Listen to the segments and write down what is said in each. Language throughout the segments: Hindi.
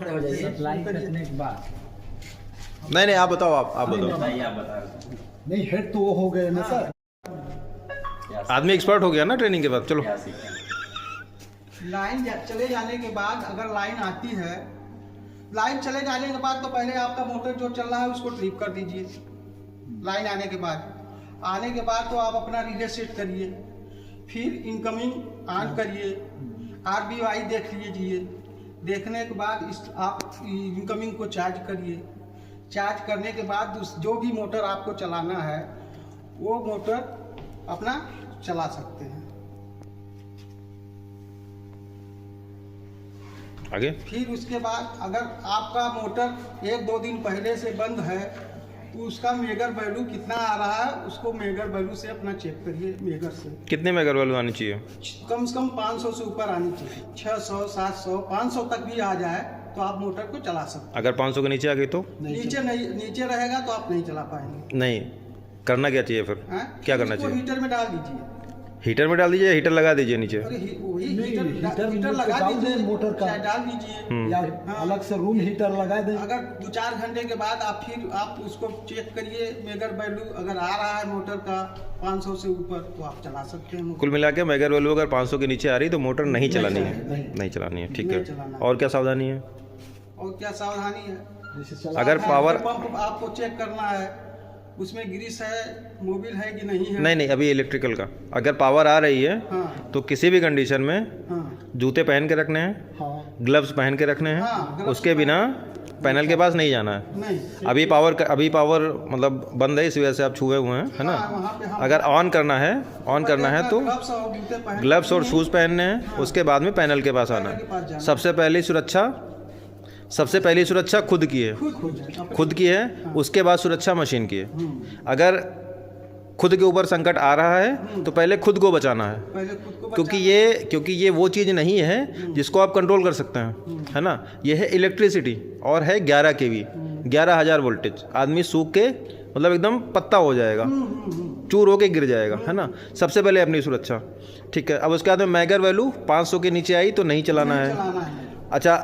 हो जाइए लाइन कटने के बाद। नहीं आप बताओ, आप बताओ। आप बता रहे नहीं हेड तो वो हो गए ना सर। आदमी एक्सपर्ट हो गया ना ट्रेनिंग के बाद। चलो क्या सीखें। लाइन चले जाने के बाद अगर लाइन आती है, लाइन चले जाने के बाद तो पहले आपका मोटर जो चल रहा है उसको ट्रिप कर दीजिए। लाइन आने के बाद तो आप अपना रिले सेट करिए, फिर इनकमिंग ऑन करिए, RBY देख लीजिए। देखने के बाद आप इनकमिंग को चार्ज करिए। चार्ज करने के बाद जो भी मोटर आपको चलाना है वो मोटर अपना चला सकते हैं। आगे। फिर उसके बाद अगर आपका मोटर 1-2 दिन पहले से बंद है तो उसका मेगर वैल्यू कितना आ रहा है उसको मेगर वैल्यू से अपना चेक करिए। मेगर से कितने मेगर वैल्यू आनी चाहिए? कम से कम 500 से ऊपर आनी चाहिए। 600, 700, 500 तक भी आ जाए तो आप मोटर को चला सकते अगर 500 के नीचे आ गई तो? नीचे रहेगा तो आप नहीं चला पाएंगे। नहीं, करना क्या चाहिए फिर? क्या करना चाहिए? हीटर में डाल दीजिए। हीटर में डाल दीजिए, हीटर लगा दीजिए नीचे। अरे वही हीटर हीटर लगा दीजिए, मोटर का डाल दीजिए या अलग से रूम हीटर लगा दें। अगर 2-4 घंटे के बाद आप उसको चेक करिए मेगर वैल्यू अगर आ रहा है मोटर का 500 से ऊपर तो आप चला सकते हैं। कुल मिला के मेगर वैल्यू अगर 500 के नीचे आ रही तो मोटर नहीं चलानी है। नहीं चलानी है, ठीक है। और क्या सावधानी है? और क्या सावधानी है? अगर पावर पंप आपको चेक करना है, उसमें ग्रीस है, मोबिल है कि नहीं है। नहीं अभी इलेक्ट्रिकल का अगर पावर आ रही है तो किसी भी कंडीशन में जूते पहन के रखने हैं, ग्लव्स पहन के रखने हैं, उसके बिना पैनल के पास नहीं जाना है। नहीं, अभी पावर मतलब बंद है, इस वजह से आप छुए हुए हैं, है ना। अगर ऑन करना है तो ग्लव्स और शूज़ पहनने हैं, उसके बाद में पैनल के पास आना है। सबसे पहली सुरक्षा खुद की है, उसके बाद सुरक्षा मशीन की है। अगर खुद के ऊपर संकट आ रहा है तो पहले खुद को बचाना है, क्योंकि ये वो चीज़ नहीं है जिसको आप कंट्रोल कर सकते हैं, है ना। ये है इलेक्ट्रिसिटी और है 11 kV, 11,000 वोल्टेज। आदमी सूख के मतलब एकदम पत्ता हो जाएगा, चूर होके गिर जाएगा, है ना। सबसे पहले अपनी सुरक्षा, ठीक है। अब उसके बाद में मेगर वैल्यू 500 के नीचे आई तो नहीं चलाना है। अच्छा,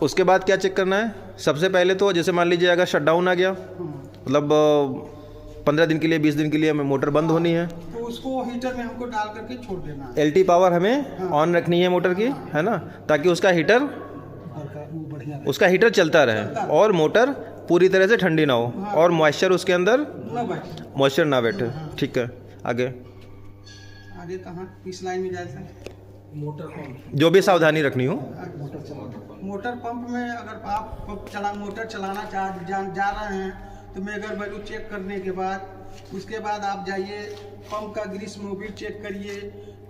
उसके बाद क्या चेक करना है? सबसे पहले तो जैसे मान लीजिए अगर शटडाउन आ गया, मतलब 15 दिन के लिए 20 दिन के लिए हमें मोटर बंद होनी है तो उसको हीटर में हमको डाल करके छोड़ देना है। LT पावर हमें ऑन रखनी है मोटर की, है ना, ताकि उसका हीटर चलता रहे और मोटर पूरी तरह से ठंडी ना हो और मॉइस्चर उसके अंदर ना बैठे, ठीक है। आगे कहाँ इस लाइन में जाए? मोटर पंप जो भी सावधानी रखनी हो। मोटर पंप में अगर आप मोटर चलाना जा रहे हैं तो मेगर वैल्यू चेक करने के बाद उसके बाद आप जाइए पंप का ग्रीस मोबिल चेक करिए,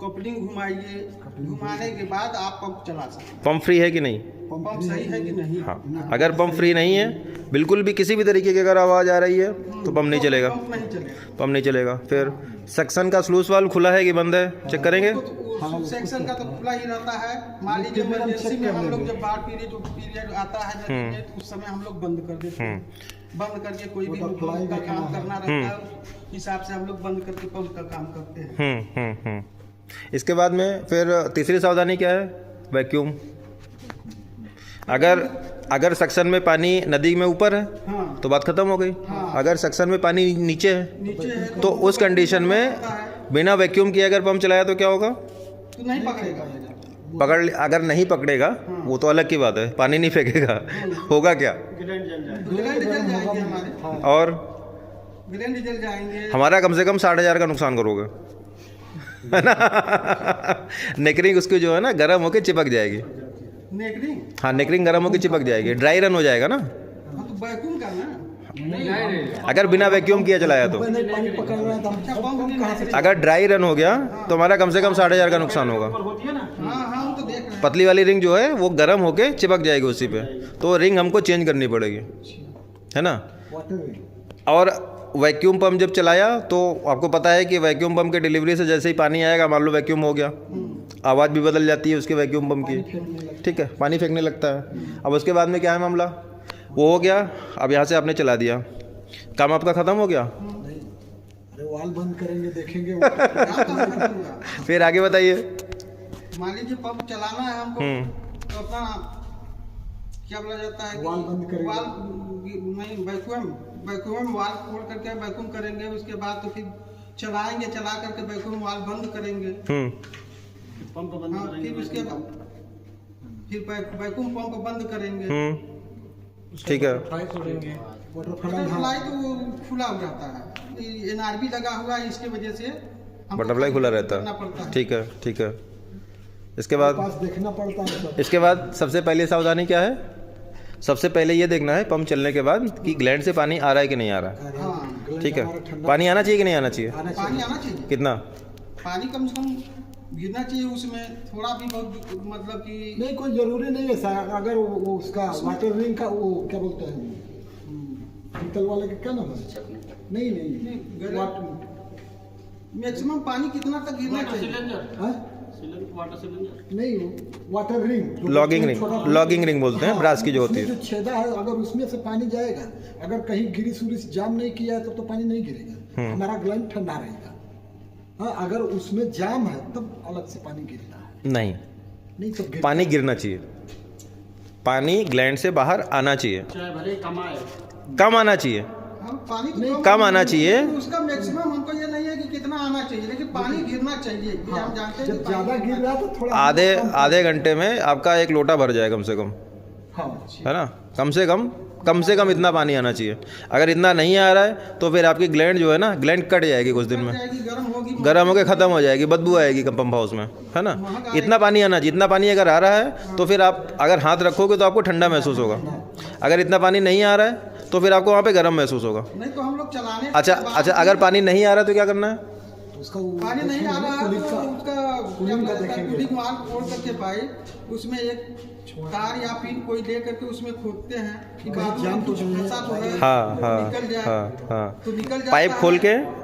कपलिंग घुमाइए। घुमाने के बाद आप पंप चला सकते हैं। पंप फ्री है कि नहीं? पंप सही है कि नहीं? हाँ, अगर पंप फ्री नहीं है, बिल्कुल भी किसी भी तरीके की अगर आवाज़ आ रही है तो पंप नहीं चलेगा। पंप नहीं चलेगा। फिर सक्शन का स्लूस वाल्व खुला है कि बंद है, चेक करेंगे। सेक्शन का तो खुला ही रहता है। मान लीजिए इमरजेंसी में हम लोग जब बाढ़ पीरियड आता है तो उस समय हम लोग बंद कर देते हैं। बंद करके कोई भी पंप का काम करना रहता है, उस हिसाब से हम लोग बंद करके पंप का काम करते हैं। इसके बाद में फिर तीसरी सावधानी क्या है? वैक्यूम। अगर सक्शन में पानी नदी में ऊपर है तो बात खत्म हो गई। अगर सक्शन में पानी नीचे है तो उस कंडीशन में बिना वैक्यूम किए अगर पंप चलाया तो क्या होगा? तो नहीं पकड़ेगा। अगर नहीं पकड़ेगा वो तो अलग की बात है, पानी नहीं फेंकेगा, होगा क्या? ग्लैंड जल जाएंगे हमारे, और ग्लैंड जल जाएंगे। हमारा कम से कम 60,000 का नुकसान करोगे, है ना। नेकरिंग उसकी जो है ना गर्म होकर चिपक जाएगी। नेकरिंग? हाँ, नेकरिंग गर्म होकर चिपक जाएगी, ड्राई रन हो जाएगा ना। तो वैक्यूम करना अगर बिना वैक्यूम किया चलाया तो। अगर ड्राई रन हो गया तो हमारा कम से कम 60,000 का नुकसान होगा। पतली वाली रिंग जो है वो गर्म होके चिपक जाएगी उसी पे, तो रिंग हमको चेंज करनी पड़ेगी, है ना। और वैक्यूम पंप जब चलाया तो आपको पता है कि वैक्यूम पंप के डिलीवरी से जैसे ही पानी आएगा, मान लो वैक्यूम हो गया, आवाज़ भी बदल जाती है उसके वैक्यूम पंप की, ठीक है, पानी फेंकने लगता है। अब उसके बाद में क्या है मामला? वो हो गया, अब यहाँ से आपने चला दिया, काम आपका ख़त्म हो गया। अरे वाल बंद करेंगे, देखेंगे। फिर आगे बताइए। मान लीजिए पंप चलाना है हमको तो अपना क्या बोला जाता है वाल्व बंद करेंगे। वाल्व नहीं, वैक्यूम वाल्व खोल करके वैक्यूम करेंगे, उसके बाद तो फिर चलाएंगे, चला करके वैक्यूम वाल्व बंद करेंगे। पंप बंद हाँ, करेंगे, फिर उसके बाद फिर वैक्यूम पंप बंद करेंगे। ठीक है। बटरफ्लाई हाँ बटरफ्लाई तो वो खुला हो जाता है, एनआरबी लगा हुआ है, इसकी वजह से हमको बटरफ्लाई खुला रहता करना है। पड़ता है। ठीक है, ठीक है। इसके बाद पास देखना पड़ता है सब। इसके बाद सबसे पहली सावधानी क्या है? सबसे पहले ये देखना है पंप चलने के बाद कि ग्लैंड से पानी आ रहा है कि नहीं आ रहा है। हाँ, ठीक है। हमारा ठंडा पानी आना चाहिए कि नहीं आना चाहिए? आना पानी चाहिए। आना चाहिए, कितना? पानी कम से कम गिरना चाहिए उसमें, थोड़ा भी बहुत, मतलब कि नहीं कोई जरूरी नहीं है सर, अगर वो उसका वाटर रिंग का वो क्या बोलते हैं पीतल वाले का क्या नाम है? नहीं नहीं, वाटर मैक्सिमम पानी कितना तक गिरना वाटर चाहिए? सिलेंडर, हाँ? Water cylinder. नहीं water ring logging ring, logging ring बोलते हैं, ब्रास की जो होती है। जो छेदा है अगर उसमें से पानी जाएगा, अगर कहीं गिरिस उरिस जाम नहीं किया है तो पानी नहीं गिरेगा, हमारा ग्लैंड ठंडा रहेगा। हाँ, अगर उसमें जाम है तब अलग से पानी गिरना है, नहीं, नहीं तो पानी गिरना चाहिए, पानी ग्लैंड से बाहर आना चाहिए, चाहे भले कम आए। कम आना चाहिए। हम पानी तो नहीं, कम आना चाहिए। उसका मैक्सिमम हमको ये नहीं है कि कितना आना चाहिए, लेकिन पानी गिरना चाहिए। ये हम जानते हैं जब कि ज्यादा पानी गिर रहा है तो थोड़ा आधे घंटे में आपका 1 लोटा भर जाए कम से कम, हाँ है ना? कम से कम इतना पानी आना चाहिए। अगर इतना नहीं आ रहा है तो फिर आपकी ग्लैंड जो है ना, ग्लैंड कट जाएगी कुछ दिन में, जाएगी, गर्म होगी, गर्म होकर ख़त्म हो जाएगी, बदबू आएगी पंप हाउस में, है ना? इतना पानी आना चाहिए। इतना पानी अगर आ रहा है तो फिर आप अगर हाथ रखोगे तो आपको ठंडा महसूस होगा। अगर इतना पानी नहीं आ रहा है तो फिर आपको वहाँ पे गर्म महसूस होगा। नहीं तो हम लोग चलाने अच्छा, अगर पानी नहीं आ रहा है तो क्या करना है? तो उसका वो पानी नहीं आ रहा है कूलिंग तो का उसका कूलिंग का देखेंगे। कूलिंग वाल खोल करके पाइप उसमें एक तार या पिन कोई ले करके उसमें खोदते हैं कि कहीं बाथरूम जाम में तो कुछ नहीं है। फंसा तो है, हाँ तो हाँ निकल जाए, हाँ तो निकल जाता पाइप है।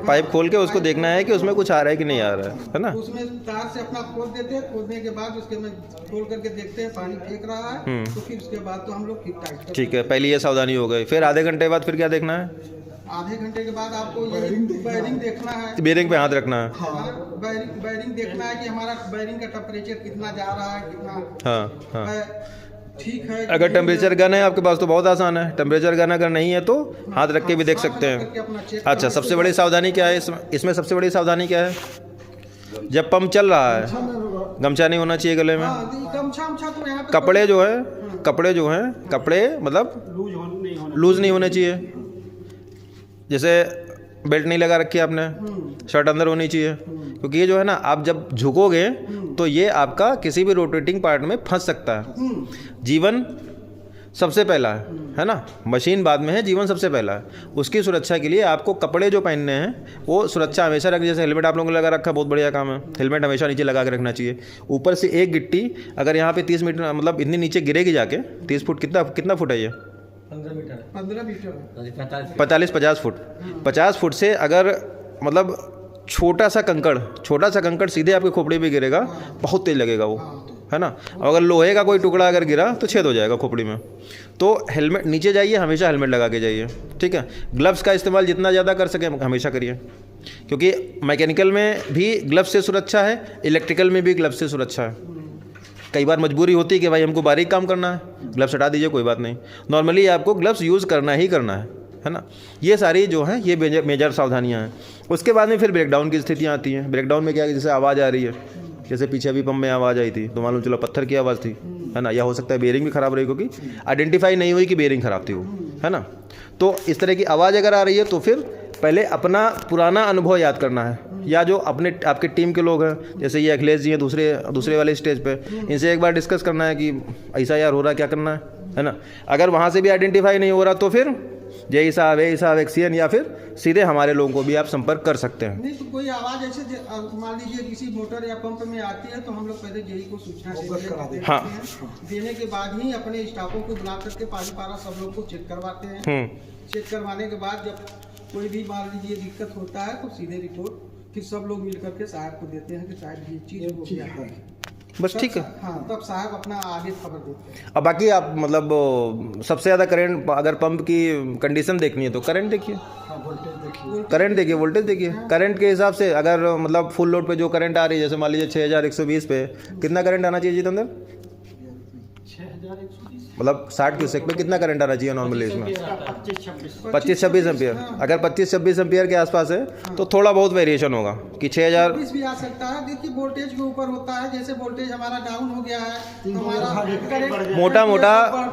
पाइप खोल के उसको देखना है कि उसमें कुछ आ रहा है कि नहीं आ रहा है ना? उसमें तार से अपना खोद देते हैं, खोदने के बाद उसके में खोल करके देखते हैं पानी फेंक रहा है, तो फिर उसके बाद तो हम लोग फिर टाइट करते ठीक है, पहली ये सावधानी हो गई। फिर आधे घंटे बाद फिर क्या देखना है? हैं। आधे घंटे के बाद आपको ये बैरिंग देखना है। बेरिंग पे हाथ रखना है। बैरिंग देखना है कि हमारा बैरिंग का टेम्परेचर कितना जा रहा है, कितना हाँ हाँ। है, ठीक है। अगर टेम्परेचर गन है आपके पास तो बहुत आसान है। टेम्परेचर गन अगर नहीं है तो हाथ रख के भी देख सकते हैं। अच्छा, सबसे बड़ी सावधानी क्या है इसमें सबसे बड़ी सावधानी क्या है? जब पंप चल रहा है गमछा नहीं होना चाहिए गले में। कपड़े जो हैं कपड़े मतलब लूज नहीं होने चाहिए। जैसे बेल्ट नहीं लगा रखी है आपने, शर्ट अंदर होनी चाहिए, क्योंकि ये जो है ना, आप जब झुकोगे तो ये आपका किसी भी रोटेटिंग पार्ट में फंस सकता है। जीवन सबसे पहला है ना, मशीन बाद में है, जीवन सबसे पहला है। उसकी सुरक्षा के लिए आपको कपड़े जो पहनने हैं वो सुरक्षा हमेशा रख, जैसे हेलमेट आप लोगों ने लगा रखा, बहुत बढ़िया काम है। हेलमेट हमेशा नीचे लगा के रखना चाहिए। ऊपर से एक गिट्टी अगर यहाँ पे 30 मीटर मतलब इतनी नीचे गिरेगी जाके, 30 फुट कितना फुट है ये? 15 मीटर 50 फुट। 50 फुट से अगर मतलब छोटा सा कंकड़ सीधे आपके खोपड़ी पे गिरेगा, बहुत तेज लगेगा वो, है ना? और अगर लोहे का कोई टुकड़ा अगर गिरा तो छेद हो जाएगा खोपड़ी में। तो हेलमेट नीचे जाइए, हमेशा हेलमेट लगा के जाइए, ठीक है? ग्लव्स का इस्तेमाल जितना ज़्यादा कर सके हमेशा करिए, क्योंकि मैकेनिकल में भी ग्लव्स से सुरक्षा है, इलेक्ट्रिकल में भी ग्लव्स से सुरक्षा है। कई बार मजबूरी होती है कि भाई हमको बारीक काम करना है, ग्लव्स हटा दीजिए, कोई बात नहीं। नॉर्मली आपको ग्लव्स यूज़ करना ही करना है ना? ये सारी जो हैं ये मेजर सावधानियां हैं। उसके बाद में फिर ब्रेकडाउन की स्थितियां आती हैं। ब्रेकडाउन में क्या है, जैसे आवाज़ आ रही है, जैसे पीछे अभी पंप में आवाज़ आई थी तो मालूम चलो पत्थर की आवाज़ थी, है ना? या हो सकता है बेरिंग भी ख़राब रही, क्योंकि आइडेंटिफाई नहीं हुई कि बेरिंग ख़राब थी वो, है ना? तो इस तरह की आवाज़ अगर आ रही है तो फिर पहले अपना पुराना अनुभव याद करना है, या जो आपके टीम के लोग हैं, जैसे ये अखिलेश जी हैं दूसरे वाले स्टेज पे, इनसे एक बार डिस्कस करना है कि ऐसा यार हो रहा है, क्या करना है ना? अगर वहाँ से भी आइडेंटिफाई नहीं हो रहा तो फिर जय साहब एक्सीएन, या फिर सीधे हमारे लोगों को भी आप संपर्क कर सकते हैं। नहीं तो कोई आवाज़ ऐसे मान लीजिए किसी मोटर या पंप में आती है तो हम लोग पहले जेई को सूचना देने के बाद ही अपने स्टाफों को बुला करके पारा सब लोग को चेक करवाते हैं। चेक करवाने के बाद जब कोई भी मान लीजिए दिक्कत होता है तो सीधे रिपोर्ट फिर सब लोग मिल करके साहब को देते हैं कि साहब ये चीज़ हो गया है, बस ठीक है। हाँ, तब साहब अपना आगे खबर देते हैं। अब बाकी आप मतलब सबसे ज़्यादा करंट, अगर पंप की कंडीशन देखनी है तो करंट देखिए, वोल्टेज देखिए। करंट के हिसाब से अगर मतलब फुल लोड पे जो करंट आ रही है, जैसे मान लीजिए 6120 पे कितना करंट आना चाहिए जितेंद्र? मतलब 60 क्यूसेक पे कितना करंट आना चाहिए नॉर्मली इसमें? 25-26। 25-26 एम्पियर। अगर 25-26 एम्पियर के आसपास है तो थोड़ा बहुत वेरिएशन होगा कि 6000 24 भी आ सकता है। देखिए वोल्टेज के ऊपर होता है, जैसे वोल्टेज हमारा डाउन हो गया है तो हमारा करंट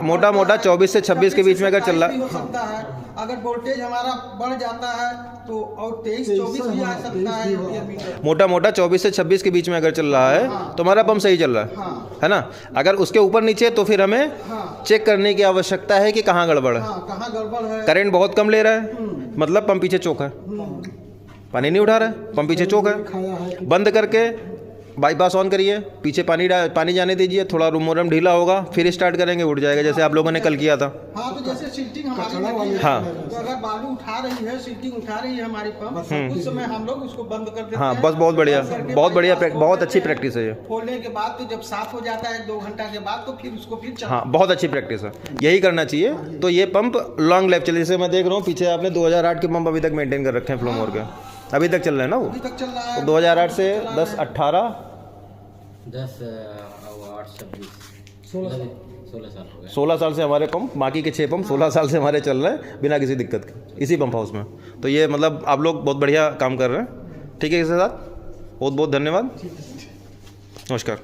मोटा मोटा 24 से 26 के बीच में अगर चल रहा भी हो सकता है। अगर वोल्टेज हमारा बढ़ जाता है तो और 23-24 भी आ सकता है एम्पियर मीटर। मोटा 24 से 26 के बीच में अगर चल रहा है तो हमारा पंप सही चल रहा है, हाँ। है ना? अगर उसके ऊपर नीचे तो फिर हमें हाँ। चेक करने की आवश्यकता है कि कहाँ गड़बड़ है। हाँ, कहाँ गड़बड़ है। करंट बहुत कम ले रहा है, मतलब पंप पीछे चौक है, पानी नहीं उठा रहा है, पंप पीछे चौक है। बंद करके बाईपास ऑन करिए, पीछे पानी जाने दीजिए, थोड़ा रूमोरम ढीला होगा, फिर स्टार्ट करेंगे, उठ जाएगा, जैसे आप लोगों ने कल किया था। हाँ, तो जैसे सीटिंग हमारी लगी है, हाँ। तो अगर बालू उठा रही है, सीटिंग उठा रही है हमारी पंप, उस समय हम लोग उसको बंद कर देते हाँ, हैं। बस बहुत बढ़िया, बंद करके बहुत बढ़िया, bypass बहुत अच्छी खोलते हैं। प्रैक्टिस है ये। खोलने के बाद तो जब साफ हो जाता है 2 घंटा के बाद, तो फिर उसको फिर हाँ, बहुत अच्छी प्रैक्टिस है, यही करना चाहिए। तो ये पंप लॉन्ग लाइफ चले, जैसे मैं देख रहा हूँ पीछे आपने 2008 के पंप अभी तक मेंटेन कर रखे हैं फ्लोमोर के, अभी तक चल रहे हैं ना वो? अभी तक चल रहा है। 2008 से 10-18 10 8 26 16 साल हो गए। 16 साल से हमारे पंप, बाकी के 6 पंप 16 साल से हमारे चल रहे हैं बिना किसी दिक्कत के इसी पंप हाउस में। तो ये मतलब आप लोग बहुत बढ़िया काम कर रहे हैं। ठीक है, इसके साथ बहुत बहुत धन्यवाद, नमस्कार।